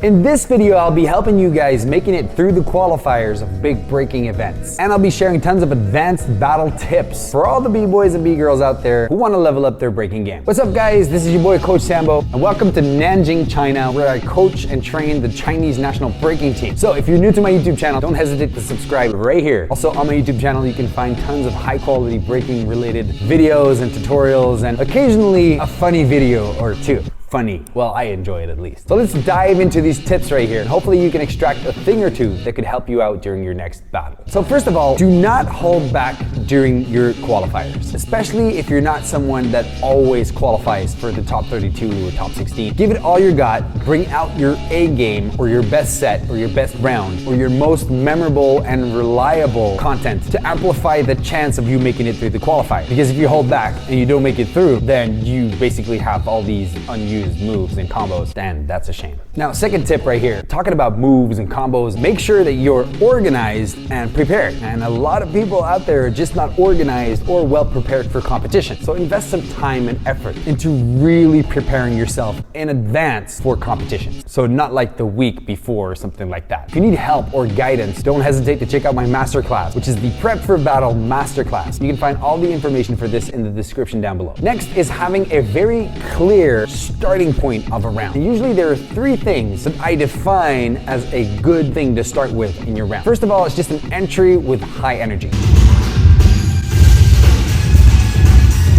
In this video, I'll be helping you guys making it through the qualifiers of big breaking events. And I'll be sharing tons of advanced battle tips for all the b-boys and b-girls out there who want to level up their breaking game. What's up guys, this is your boy Coach Sambo, and welcome to Nanjing, China, where I coach and train the Chinese national breaking team. So if you're new to my YouTube channel, don't hesitate to subscribe right here. Also on my YouTube channel, you can find tons of high quality breaking related videos and tutorials, and occasionally a funny video or two. Funny. Well, I enjoy it at least. So let's dive into these tips right here, and hopefully you can extract a thing or two that could help you out during your next battle. So first of all, do not hold back during your qualifiers, especially if you're not someone that always qualifies for the top 32 or top 16. Give it all you got, bring out your A game or your best set or your best round or your most memorable and reliable content to amplify the chance of you making it through the qualifier. Because if you hold back and you don't make it through, then you basically have all these unused moves and combos, and that's a shame. Now, second tip right here, talking about moves and combos, make sure that you're organized and prepared. And a lot of people out there are just not organized or well prepared for competition. So invest some time and effort into really preparing yourself in advance for competition. So not like the week before or something like that. If you need help or guidance, don't hesitate to check out my Masterclass, which is the Prep for Battle Masterclass. You can find all the information for this in the description down below. Next is having a very clear starting point of a round. And usually there are three things that I define as a good thing to start with in your round. First of all, it's just an entry with high energy.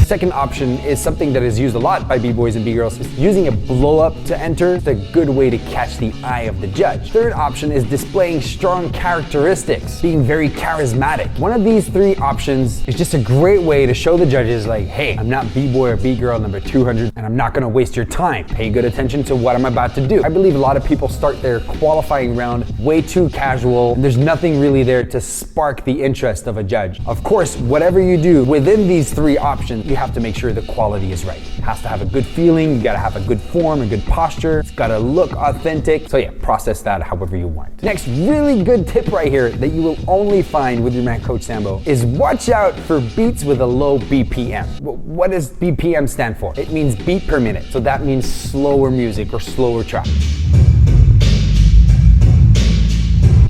Second option is something that is used a lot by b-boys and b-girls, is using a blow up to enter. It's a good way to catch the eye of the judge. Third option is displaying strong characteristics, being very charismatic. One of these three options is just a great way to show the judges like, hey, I'm not b-boy or b-girl number 200 and I'm not gonna waste your time. Pay good attention to what I'm about to do. I believe a lot of people start their qualifying round way too casual, and there's nothing really there to spark the interest of a judge. Of course, whatever you do within these three options, you have to make sure the quality is right. It has to have a good feeling, you gotta have a good form, a good posture, it's gotta look authentic. So yeah, process that however you want. Next really good tip right here that you will only find with your man Coach Sambo is watch out for beats with a low BPM. What does BPM stand for? It means beat per minute. So that means slower music or slower track.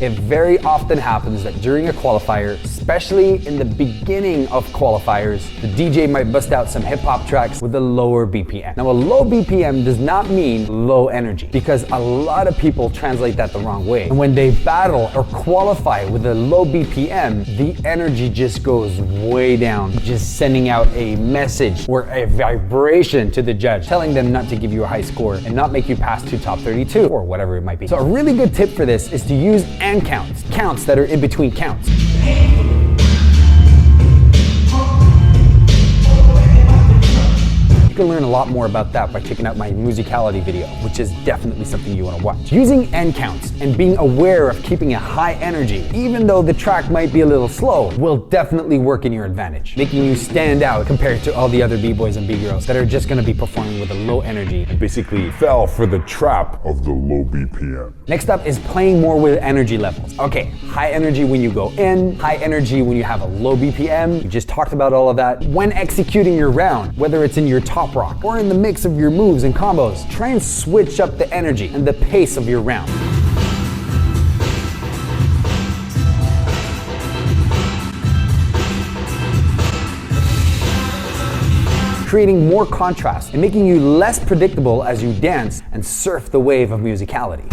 It very often happens that during a qualifier, especially in the beginning of qualifiers, the DJ might bust out some hip hop tracks with a lower BPM. Now, a low BPM does not mean low energy, because a lot of people translate that the wrong way. And when they battle or qualify with a low BPM, the energy just goes way down, just sending out a message or a vibration to the judge, telling them not to give you a high score and not make you pass to top 32 or whatever it might be. So a really good tip for this is to use and counts that are in between counts. You can learn a lot more about that by checking out my musicality video, which is definitely something you want to watch. Using end counts and being aware of keeping a high energy, even though the track might be a little slow, will definitely work in your advantage, making you stand out compared to all the other b-boys and b-girls that are just going to be performing with a low energy and basically fell for the trap of the low BPM. Next up is playing more with energy levels. Okay, high energy when you go in, high energy when you have a low BPM. We just talked about all of that. When executing your round, whether it's in your top rock or in the mix of your moves and combos, try and switch up the energy and the pace of your round. Creating more contrast and making you less predictable as you dance and surf the wave of musicality.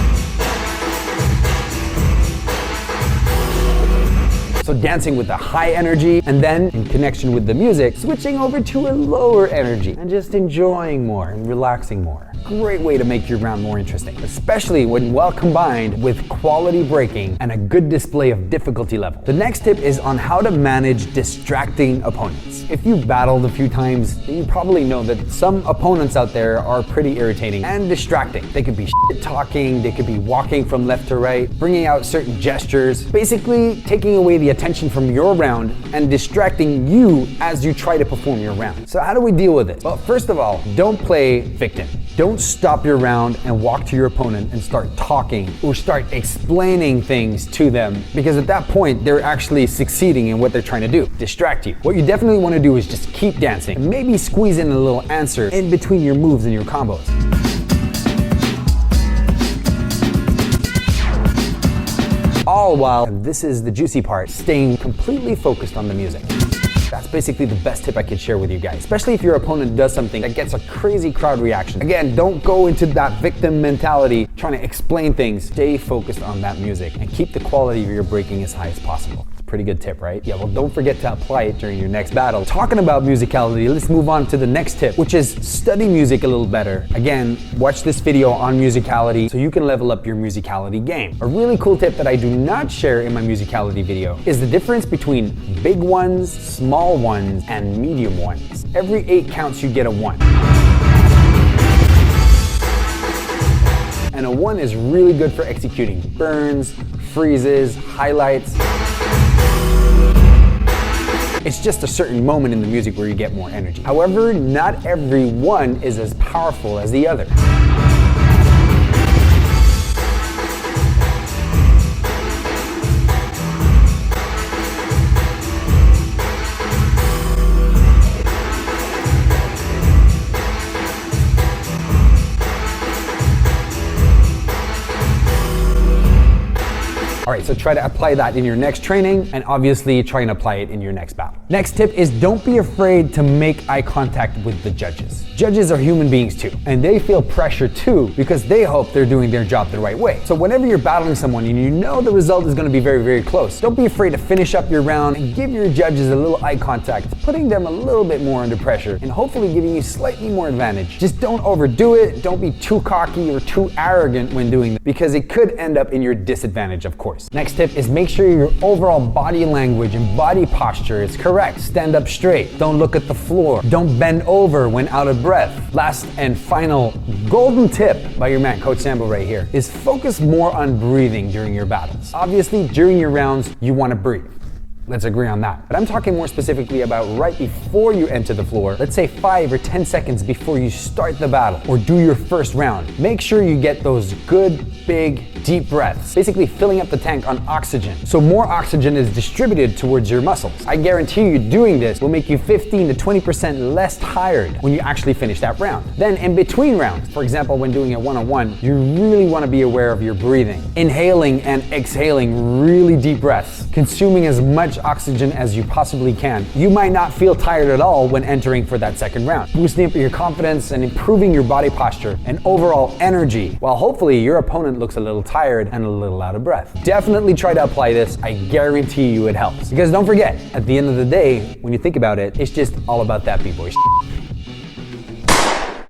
So dancing with a high energy, and then in connection with the music, switching over to a lower energy and just enjoying more and relaxing more. Great way to make your round more interesting, especially when well combined with quality breaking and a good display of difficulty level. The next tip is on how to manage distracting opponents. If you've battled a few times, you probably know that some opponents out there are pretty irritating and distracting. They could be shit talking, they could be walking from left to right, bringing out certain gestures, basically taking away the attention from your round and distracting you as you try to perform your round. So how do we deal with it? Well, first of all, don't play victim. Don't stop your round and walk to your opponent and start talking or start explaining things to them, because at that point, they're actually succeeding in what they're trying to do, distract you. What you definitely want to do is just keep dancing and maybe squeeze in a little answer in between your moves and your combos. all while, and this is the juicy part, staying completely focused on the music. That's basically the best tip I could share with you guys, especially if your opponent does something that gets a crazy crowd reaction. Again, don't go into that victim mentality trying to explain things. Stay focused on that music and keep the quality of your breaking as high as possible. It's a pretty good tip, right? Yeah, well, don't forget to apply it during your next battle. Talking about musicality, let's move on to the next tip, which is study music a little better. Again, watch this video on musicality so you can level up your musicality game. A really cool tip that I do not share in my musicality video is the difference between big ones, small ones, and medium ones. Every 8 counts you get a 1. And a 1 is really good for executing burns, freezes, highlights. It's just a certain moment in the music where you get more energy. However, not every 1 is as powerful as the other. All right, so try to apply that in your next training, and obviously try and apply it in your next battle. Next tip is don't be afraid to make eye contact with the judges. Judges are human beings too, and they feel pressure too because they hope they're doing their job the right way. So whenever you're battling someone and you know the result is gonna be very, very close, don't be afraid to finish up your round and give your judges a little eye contact, putting them a little bit more under pressure and hopefully giving you slightly more advantage. Just don't overdo it, don't be too cocky or too arrogant when doing that because it could end up in your disadvantage, of course. Next tip is make sure your overall body language and body posture is correct. Stand up straight. Don't look at the floor. Don't bend over when out of breath. Last and final golden tip by your man, Coach Sambo right here, is focus more on breathing during your battles. Obviously, during your rounds, you want to breathe. Let's agree on that. But I'm talking more specifically about right before you enter the floor. Let's say 5 or 10 seconds before you start the battle or do your first round. Make sure you get those good, big, deep breaths, basically filling up the tank on oxygen. So more oxygen is distributed towards your muscles. I guarantee you doing this will make you 15 to 20% less tired when you actually finish that round. Then in between rounds, for example, when doing a one-on-one, you really want to be aware of your breathing. Inhaling and exhaling really deep breaths, consuming as much oxygen as you possibly can. You might not feel tired at all when entering for that second round, boosting up your confidence and improving your body posture and overall energy, while hopefully your opponent looks a little tired and a little out of breath. Definitely try to apply this. I guarantee you it helps. Because don't forget, at the end of the day, when you think about it, it's just all about that b-boy shit.